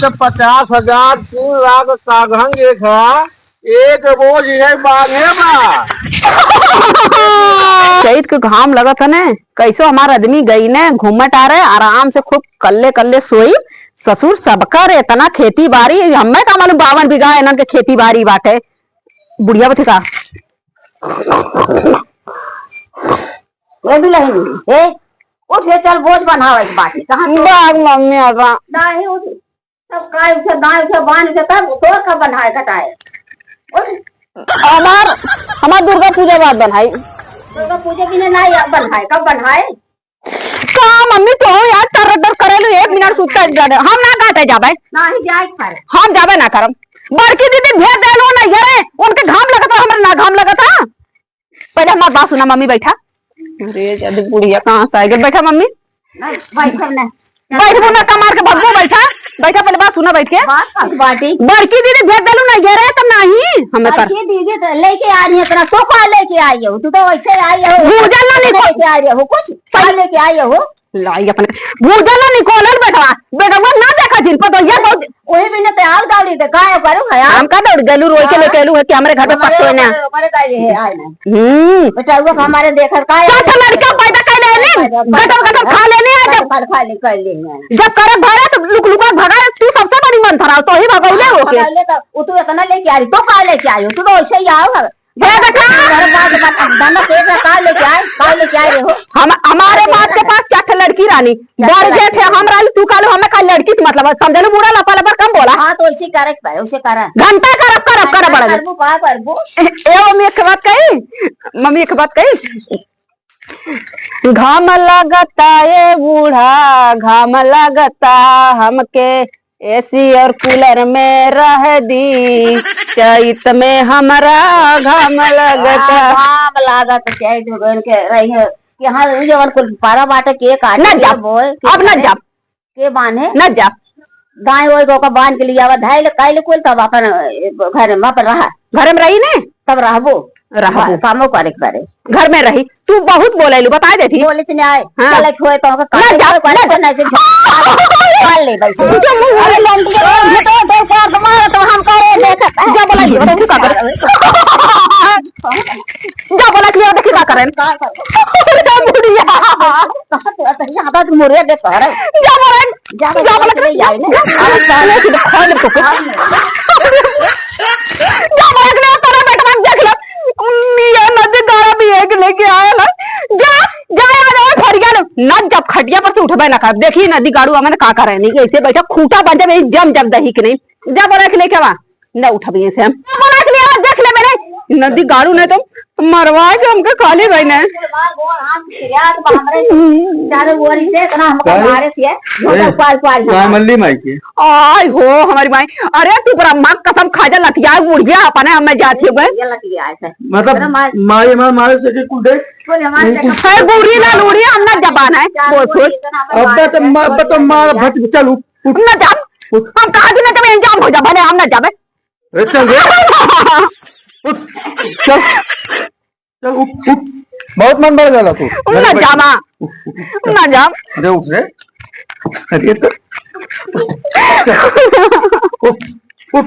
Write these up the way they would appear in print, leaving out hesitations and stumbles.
तो 50,000 3 लाख सागहंग एक है। एक बोझ है बांधे बा। चैत के घाम लगत है ने कैसो हमार आदमी गई ने घूमट आ रहे आराम से खूब कल्ले कल्ले सोई। ससुर सबकर इतना खेती बाड़ी हमें का मालूम 52 बीघा इनन के खेती बाड़ी बाटे। बुढ़िया बथे का ए उठ हे चल बोझ बनावे के बाटी कहां बाग मम्मी आवा दाही उठ सब काय उठे दाई उठे बांध के तब तोर का बनाए कटाए उठ हमार दुर्गा पूजा बाद बनाई दुर्गा पूजा भी नहीं बनाए कब बनाए का मम्मी तो यार तरदर करेलु 1 मिनट सुता जाने हम ना काटे जाबे नहीं जाए खाए हम जाबे ना करम। बड़की दीदी भेज देलो ना यारे उनके घाम लगता हमरा ना घाम लगता। पहले हमार बात सुना मम्मी बैठा। अरे जद बुढ़िया कहां से आ गई बैठा मम्मी नहीं बैठ ना बैठ ना कमार के भगवो बैठा बैठा पहले बात सुना बैठ के बाटी बड़की दीदी भेज देलू ना यारे तब नहीं हमें कर बड़की दीदी तो लेके आ रही है इतना तो का लेके आई हो तू तो वैसे आई हो भूजल ना लेके आ रही हो कुछ का लेके आई हो लाई अपन भूजल ना निकोलल बैठा बेटा ना देखा जिन पर तो ये बहुत वही भी ने तैयार गाड़ी दे काय करू खया हम का दौड़ गलू रोई के लेके आलू है कि हमारे घर पे पट्टो है ना हमारे का ये आए ना बेटा वो हमारे देखर काय क्या लड़का पैदा कर ले गटल गटल खा लेने आ जब खा ले कर ले जब करे भरा तो लुक लुका भगा तू सबसे बड़ी मन थराव तो ही भगौले होके वो तू इतना लेके आ रही तो का लेके आई हो तू तो वैसे ही आओ हमारे बाप के पास 4 लड़की रानी बड़ जेठ है हम रानी तू कालू हमें काल लड़की से मतलब समझलू बुरा लपा लपा कम बोला। हाँ तो इसी करेक्ट है उसे करा घंटा करब बड़ा करबू का करबू ए मम्मी एक बात कही मम्मी एक बात कही घाम लगता ये बूढ़ा घाम लगता हमके एसी और कूलर में रह दी चैत में हमारा घाम लगता घाम लागत चैत में के रही है यहाँ जवन कुल पारा बाटे के काटे न जा बोल अब न जा के बांधे न जा गाय वही को बांध के लिए आवा धाइल काइल कुल तब अपन घर में पर रहा घर में रही ने तब रहबो कामो करे घर में रही तू बहुत बोलेलू बता देती बोले से आए हाँ। चले खोए तो का काट ले भाई अरे लंकी तो कर मार तो हम करे देख जा बोला ये तू का कर जा बोला कि देखी का करें जा बुढ़िया यहां बात मोरे दे कर जा बोला ले जाए ने अरे साले तो खा ले तो जा बोला कि तेरा बेटा देख ले ये नदी गाड़ा भी एक लेके आया ना जा जा यार फरिया ना जब खटिया पर से उठबे ना कर देखी नदी गाड़ू हमें का करे नहीं ऐसे बैठा खूंटा बन जाए जम जम दही के नहीं जा बोला कि लेके आवा ना उठबे से हम बोला कि ले देख ले मैंने नदी गाड़ू ने तो मरवा के हमके खाली भाई ने चारों ओरी से इतना हमको मारे से पार पार काय मल्ली माई के आय हो हमारी माई अरे तू बड़ा मां कसम खा जा लतिया बुढ़िया अपने हमें जाती है मतलब माई मारे से के कुडे है बुढ़ी ना लूढ़ी हम ना जबान है वो सोच अब तो मार भच चल उठ ना जा हम कहा दिन तब इंजाम हो जा भले हम ना जाबे चल रे उठ चल चल उठ बहुत मन बढ़ गया तू ना जामा ना जा अरे उठ रे अरे तो उठ उठ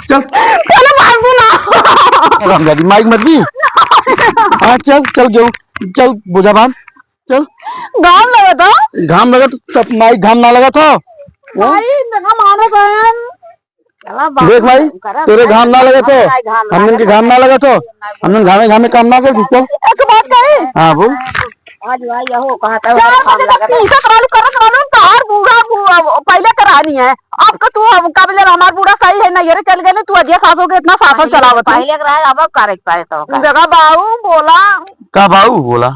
चल पहले बात सुना रामदादी माइक मत दी हाँ चल चल जाओ चल बोझा बांध चल घाम लगा तो सब माइक घाम ना लगा था मानो बहन देख भाई तेरे घाम ना लगे तो हमने के घाम ना लगा तो हमने घामे घामे काम ना कर चल एक बात कही हाँ बोल आज भाई यहो कहा था कार बूढ़ा पहले करानी है अब तो तू काबिल हमारा बूढ़ा सही है ना ये चल गए तू अजय सासों के इतना सासन चलाव पहले अब करे पाए तो जगह बाबू बोला का बाबू बोला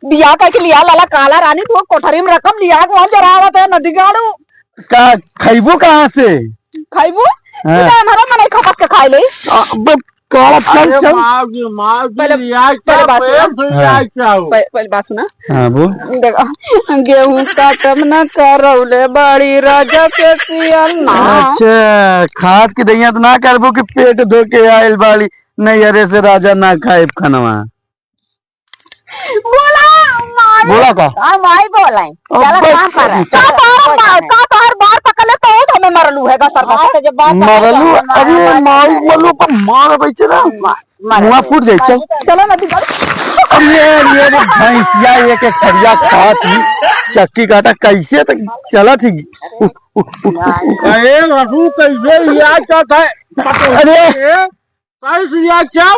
बिया का लिया लाला काला रानी तू कोठरी में रकम लिया वहां जरावत है नदी गाड़ू का खैबू कहाँ से खाइबू हमारा मन खपत के खाई ले काला चल चल पहले बात सुना हाँ बोल देखो गेहूं काटम न करौले बड़ी राजा के सियन्ना अच्छा खाद की दैया तो ना करबो कि पेट धो के आयल बाली नहीं अरे से राजा ना खाए खानवा बोला बोला का माई बोलाई चला काम कर रहा है का बार बार पकड़ ले तो हमें मरलू है का सर मरलू अरे माई मरलू पर मार बैठे ना मुआ फूट जाए चल चलो नदी गाड़ी ये भैंसिया एक एक खरिया खाती चक्की काटा कैसे तक चला थी अरे रघु कैसे यार क्या अरे क्या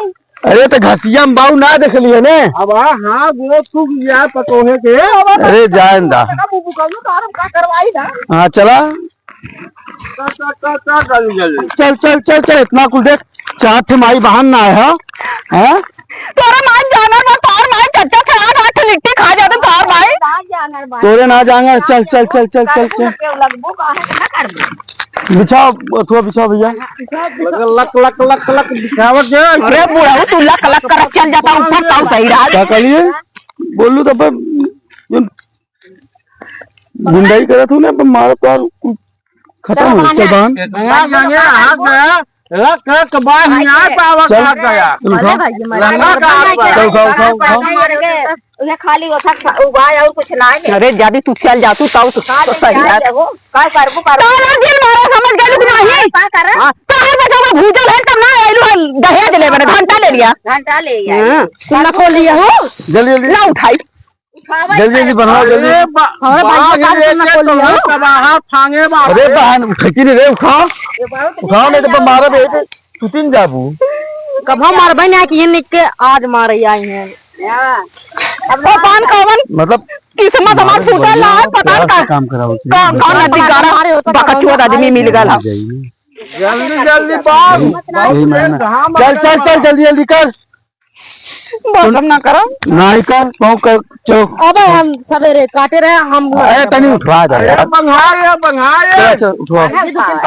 अरे तो घसिया में बाऊ ना देख लिए ने अब हाँ वो तू यार पतोहे के अरे जान दा करवाई ना हाँ चला चल चल इतना कुछ देख 4 ठे माई बहन ना है हैं तोरा माई जानवर ना तोर माई चच्चा थे 8 लिट्टी खा जाते तोर माई तोरे ना जाएंगे चल बिछाओ अथवा बिछाओ भैया लक दिखावत है अरे बुढ़ा तू लक कर चल जाता ऊपर ताऊ सही रहा क्या करिए बोलू तो गुंडाई करा तू ना मार तो खत्म हो चल बहन लक बाहर नहीं आ पावा कहा गया उन्हें खाली वो था उगाए और कुछ ना है अरे जादी तू चल जा तू ताऊ तो सही है काय करबो तारा दिन मारा समझ गेलू नहीं का कर तार बजा भूजल है तब ना आइलू दहेज ले बने घंटा ले लिया घंटा ले गया तुम ना खोल लिया हो जल्दी ना उठाई जल्दी बनाओ जल्दी अरे बहन खची नहीं रे उठाओ नहीं तो मारा बेटे तू तीन जाबू कब हम मार बहन कि ये निक के आज मार आई हैं अब पान कवन मतलब किस्मत हमार फूटल है पता का काम कराओ कौन नदी गारा बकचोद आदमी मिल गया जल्दी चल जल्दी कर बंद ना करो नहीं कर चलो अबे हम सवेरे काटे रहे हम अरे तनी उठवा दे यार बंगाए चल उठवा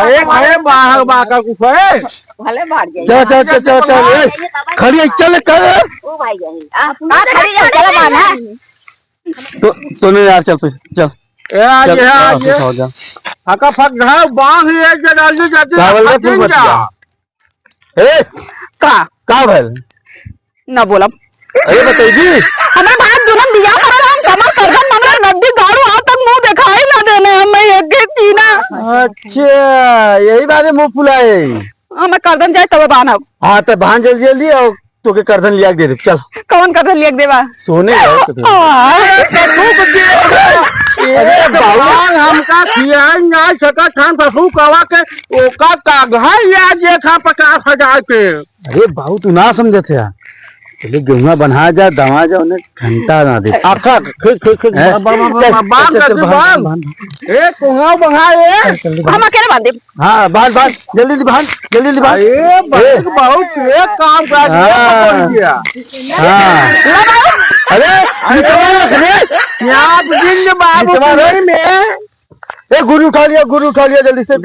अरे बाहर बाका कुछ है भले भाग जाए चल खड़ी चल कर ओ भाई गई आ खड़ी चला माना तो नहीं यार चल चल हका फक घर बांध एक जल्दी जाती का भल ना बोला अरे बताइए हमें भाई दुल्हन दिया पर हम कमर करगन हमरा नदी गाड़ू आज तक मुंह दिखाई ना देने हमें एक एक चीना अच्छा यही बात है मुंह फुलाए हमें करदन जाए तब बानब हाँ तो बहन जल्दी और तो के करदन लिया दे चल कौन करदन लिया देवा सोने अरे भगवान हमका किया ना सका थान पशु कवा के ओका कागहा या जे था 50,000 के अरे बाबू तू ना समझे थे चले गेहूं बना जा दवा जा उन्हें घंटा ना दे आखा ए कोहा बंगाए हम अकेले बांध दे हाँ बांध जल्दी बांध बहुत एक काम कर दिया अरे यहाँ दिन बाबू में ए गुरु उठा लिया जल्दी से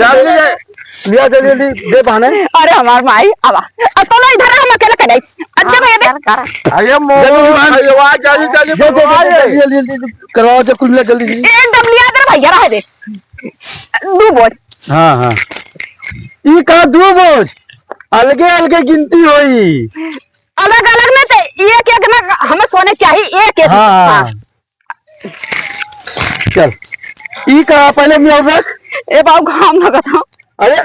लिया जल्दी दे बहाने अरे हमार माई आवा तो ना इधर हम अकेले करे अच्छा भैया दे अरे आवाज जल्दी करवाओ जब कुछ जल्दी एकदम लिया दे भैया रह दे दो बोझ हाँ ई का दो बोझ अलगे गिनती होई अलग में तो एक ना हमें सोने चाहिए एक हाँ चल ई का पहले मैं रख ए बाबू घाम लगा था अरे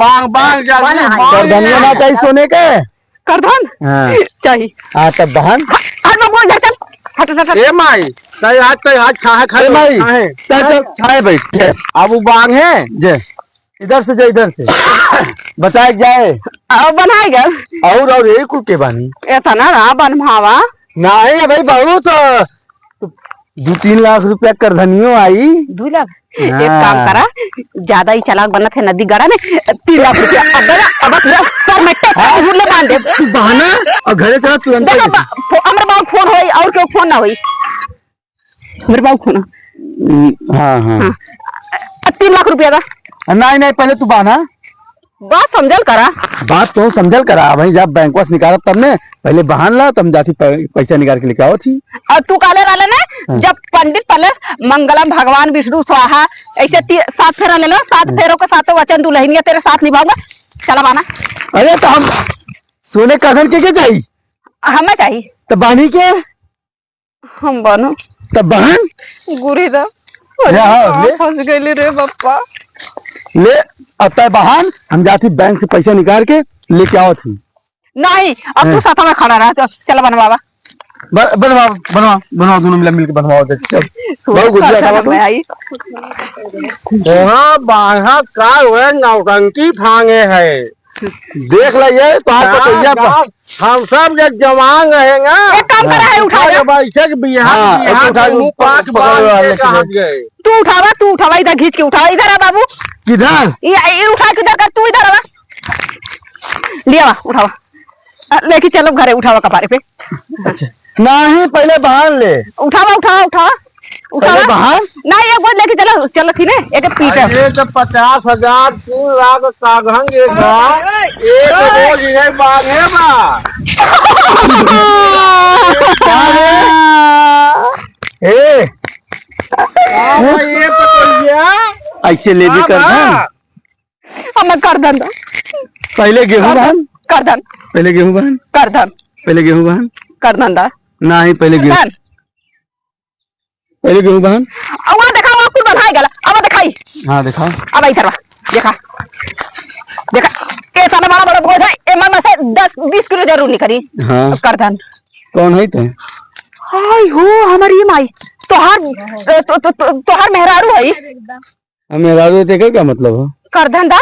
बांग करधनिया ना चाहिए सोने के करधन हाँ चाहिए हाँ तब बहन हट ए माई आज खाए माई चल छाए बैठ अब वो बांग है जे इधर से बताए जाए बनाएगा और यही कुल के बानी ऐसा ना रहा बनवावा नहीं भाई बहुत 2-3 लाख रुपया करधनियो आई 2 लाख एक काम करा ज्यादा ही चालाक बनना थे नदी गड़ा में 3 लाख रुपया अब सर में ले बांध दे बहाना और घरे चला तुरंत हमारे बाबू फोन होई और क्यों फोन ना होई मेरे बाबू फोन हाँ 3 लाख रुपया का नहीं पहले तू बहाना बात समझल करा वही जब बैंक से निकाला तब ने पहले बहान ला तब जाती पैसा निकाल के लेके आओ थी और तू काले वाले ने जब पंडित पहले मंगलम भगवान विष्णु स्वाहा ऐसे 7 फेरा ले लो 7 फेरों के साथ वचन दुल्हनिया तेरे साथ निभाऊंगा चला बाना अरे तो हम सोने का धन के चाहिए हमें चाहिए तो बानी के हम बनो तब बहन गुरी दा हाँ, ले। फंस गई रे बप्पा। ले अब तय बहन हम जाती बैंक से पैसा निकाल के लेके आओ थी। नहीं अब तू साथ में खड़ा रहा। चल बनवावा बनवाओ बनवाओ बनवाओ दोनों मिलकर बनवाओ। बहुत गुजिया खावा तुम। आई वहाँ बाहर का हुए नौटंकी फांगे है। देख लिये तो हम सब जब जवान रहेंगे एक काम करा है उठा ले। तू उठावा इधर खींच के उठावा। इधर आ बाबू किधर ये उठा किधर कर। तू इधर आवा लिया उठावा लेके चलो घरे। उठावा कपारे पे। अच्छा नहीं पहले बहन ले। उठावा उठावा उठावा उठावा बहन नहीं एक गोद लेके चलो। चलो थी ने एक पीट ये तो 50,000 3 लाख कागज एक रोज इन्हें बांधे बा। ए ये ऐसे ले दे कर हम कर दन पहले गेहूं बहन। कर दन पहले गेहूं बहन। कर दन पहले गेहूं बहन। कर दन दा नहीं पहले गेहूं। पहले गेहूं बहन। वहाँ देखा वहाँ कुल बनाई गला। अब दिखाई हाँ दिखाओ। अब इधर वा देखा देखा ये सारा बड़ा बड़ा बोझ है। ए मन में से 10-20 किलो जरूर निकली। हाँ कर दन कौन है ते? हाय हो हमारी माई तोहार मेहरारू है। हमें राजू देखे क्या मतलब है? कर दन दा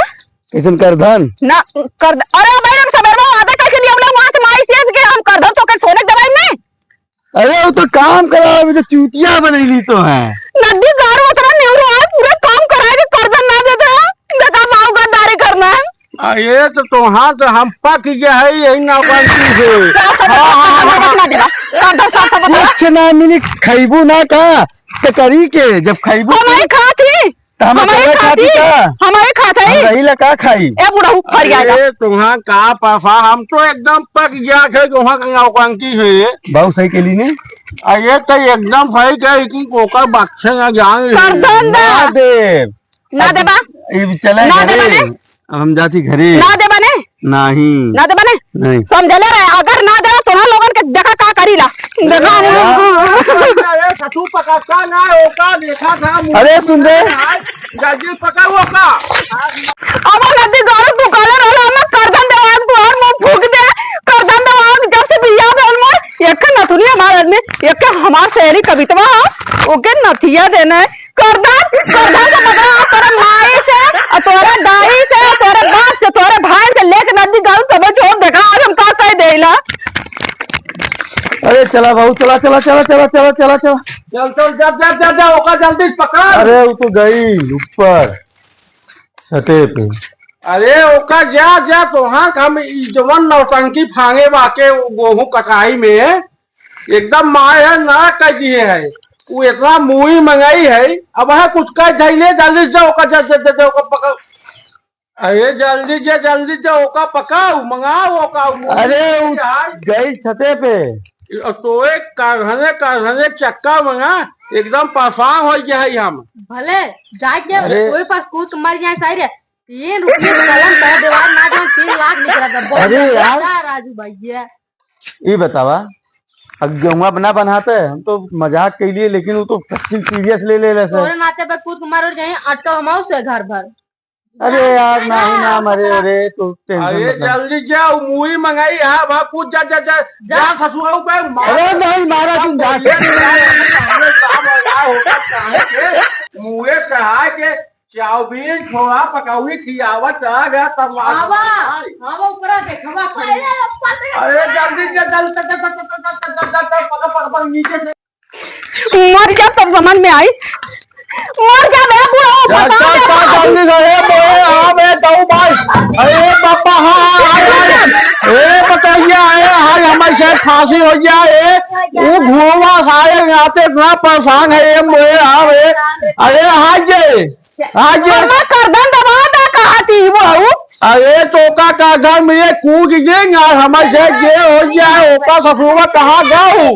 किसन कर धन ना कर द अरे मैडम सवेर में आधा के लिए हम लोग वहां से माई से के हम कर दो तो कर सोने दवाई में। अरे वो तो काम करा अभी तो चूतिया बनैली तो है। नदी गार उतरा नेहरू है पूरा काम कराए के कर दन ना देता देखा माऊ गद्दारी करना। ये तो तुहां तो हम पक गया है यही नौटंकी से। बता देबा कर दो साफ बता। कुछ ना मिली खैबू ना का तो करी के जब खैबू हमारी खाती हमारे खाती का हमारे खाता है। रही लगा खाई। ए बुढ़ा फर गया तुहां का पापा हम तो एकदम पक गया है तुहां का नौटंकी है। बहुत सही के लिए ने ये तो एकदम सही कही कि कोकर बक्से ना जान कर दन दा देव ना देबा चले ना घरे। देबा ने अब हम जाती घरे। ना देबा ने नहीं ना देबा ने नहीं समझले रे। अगर ना दे तो ना लोगन के देखा का करीला देखा ससु पकड़ता ना ओका देखा था। अरे सुन रे जल्दी पकड़ ओका। अब नदी गारू तू काले रोला हम कर दन दे तू और मुंह फूक दे। कर दन दे जब से बिया बेल में एक नथुनी हमारे आदमी एक हमार शहरी कवितवा ओके नथिया देना कर दन का बदला तोरे माई से और तोरे दाई से तोरे बाप से तोरे भाई से लेके नदी गारू तब छोड़ देखा आज हम का कह देला। अरे चला बहू चला चला चला चला चला चला चला चल चल जा ओका जल्दी पकड़। अरे वो तो गई ऊपर छते पे। अरे ओका जा जा तुहां हम जवन नौटंकी फांगे वाके गेहूं कटाई में एकदम माए है ना कह दिए है। वो इतना मुही मंगाई है अब है कुछ कह जाइले जल्दी जाओ ओका जा ओका पकड़। अरे जल्दी जा ओका पकाओ मंगाओ ओका। अरे वो गई छते पे तो एक कारखाने चक्का मंगा एकदम परेशान हो गए हम। भले जाके अरे- कोई पास कूद मर जाए साइड 3 रुपये कलम कर दीवार ना जो 3 लाख निकला था। बहुत अरे यार। अच्छा राजू भैया ये बतावा अब गेहुआ बना बनाते हम तो मजाक के लिए लेकिन वो तो सीरियस ले ले रहे तोरे नाते पे कूद मर जाए अटका हमाऊ से घर भर। अरे यार नहीं ना मरे। अरे तो टेंशन अरे मत ले। जल्दी जाओ मुही मंगाई है भाई कुछ जा ससुराल पे। अरे नहीं मारा तुम जाके मुहे कहा के चाउमीन छोड़ा पकाउी खियावत आ गया तब आवा हम ऊपर देखवा अरे जल्दी पकड़ नीचे से। मर जा तब समझ में आई। मर जा बे बुढ़ा जल्दी भाई। अरे पापा हाँ बताइए हाय हमारे शायद फांसी हो गया है। वो घुमा सारे आते इतना परेशान है ये मोए अरे आज करदन दबा दा कहा थी वो। अरे तो का घर में ये कूद गए हमारे शायद ये हो गया है। ओका ससुरा कहाँ जाऊँ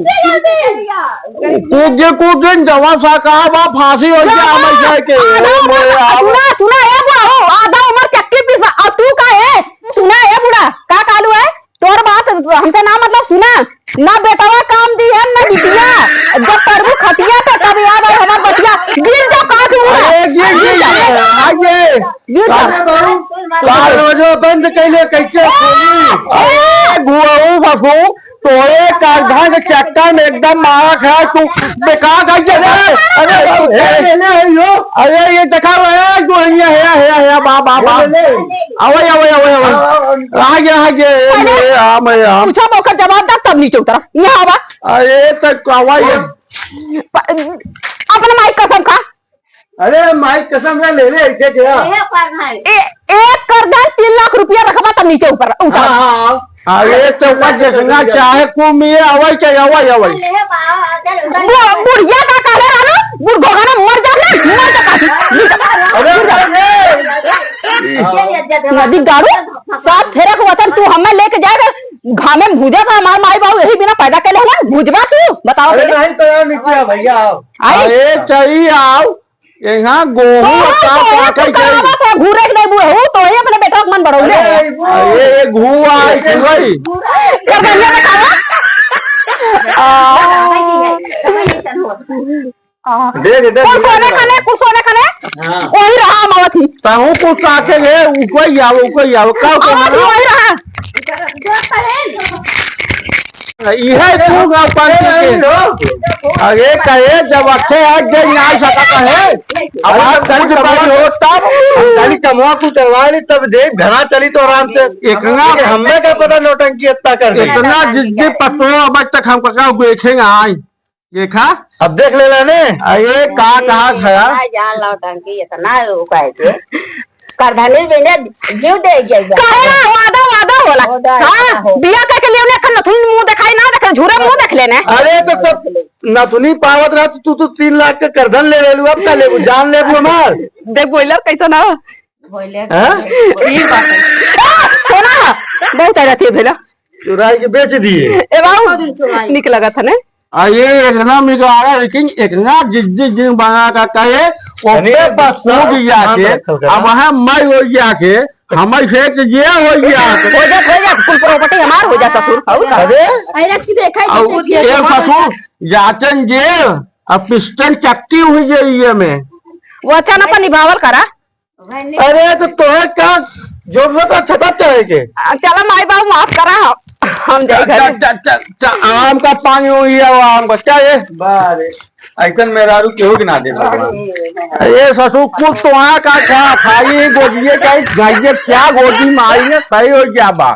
कूद जवा सा कहा वहाँ फांसी हो गया हमारे शायद के। सुना है बुढ़ा आधा उम्र चक्की पीस तू का है सुना है बुढ़ा का कालू है तोर बात हमसे ना मतलब सुना ना बेटावा काम दी है ना बिटिया ये दरवाजा बंद कैले कैसे खोली? अरे गुआऊ फसू तोरे कागधा के चक्कर में एकदम मारा खा तू बेकार कर दे अरे ये देखा है जो है बा आवै आ गया पूछा मौका जवाब दा तब नीचे उतरा यहाँ आवा। अरे तो आवाज अपना माइक कसम खा। अरे माइक कसम से ले ऐसे क्या एक करधन 3 लाख रुपया रखबा तब नीचे ऊपर उतर। अरे तो जगह चाहे कुमिए आवै के आवै बुढ़िया का काले रानो बुढ़ भोगाना मर जा नदी गाड़ू साथ फेरे को वतन तू हमें लेके जाएगा घामे में भूजा का हमार माई बाबू यही बिना पैदा के हुआ भूजवा तू बताओ। नहीं तो नीचे भैया अरे चाहिए आओ यहाँ गेहूं घूरे नहीं बुढ़ऊ तो ही अपने बेटा मन बढ़ौले अरे घुआ कुछ सोने खाने वही रहा मावती ताहू कुछ आके गए ऊपर आओ का वही रहा यह अरे कहे जब अच्छे है यहाँ सका कहे हो तब कमवा को चलवा ली तब देख घना चली तो आराम से इतना हमें क्या पता नौटंकी इतना कर इतना जिद्दी पत्तों अब तक हम देखेंगे आई देखा अब देख ले लेने अरे कहा खया जान नौटंकी इतना करधनी बिना जीव दे जाएगा वादा होला हां बिया का के लिए ने खन नथुनी मुंह दिखाई ना देख झूरे मुंह देख लेने। अरे तो सब नथुनी पावत रहा तू तो 3 लाख का करधन ले लेलू अब का लेबू जान लेबू हमार देख बॉयलर कैसा ना बोले ये बात है सोना बहुत आ जाती है भेला चुराई के बेच दिए ए बाबू निक लगा था ने ये इतना मिल आया लेकिन इतना जिद्दी बना का कहे अब वहाँ मैं हो जाके हमारे फेंक ये हो गया कुल प्रॉपर्टी हमार हो जा ससुर अरे ससुर जाचन जेल अब पिस्टन चक्की हुई जाइए में वो अच्छा ना निभावल करा। अरे तो तुम्हें क्या जरूरत है छटा चाहे के चला माई बाबू माफ करा हम जाए आम का पानी हुई है वो आम का क्या ये बारे ऐसा मेरा रू केहू गिना दे ये ससुर कुछ तो वहाँ का खाई गोदिए का क्या गोदी मारी है सही हो गया बा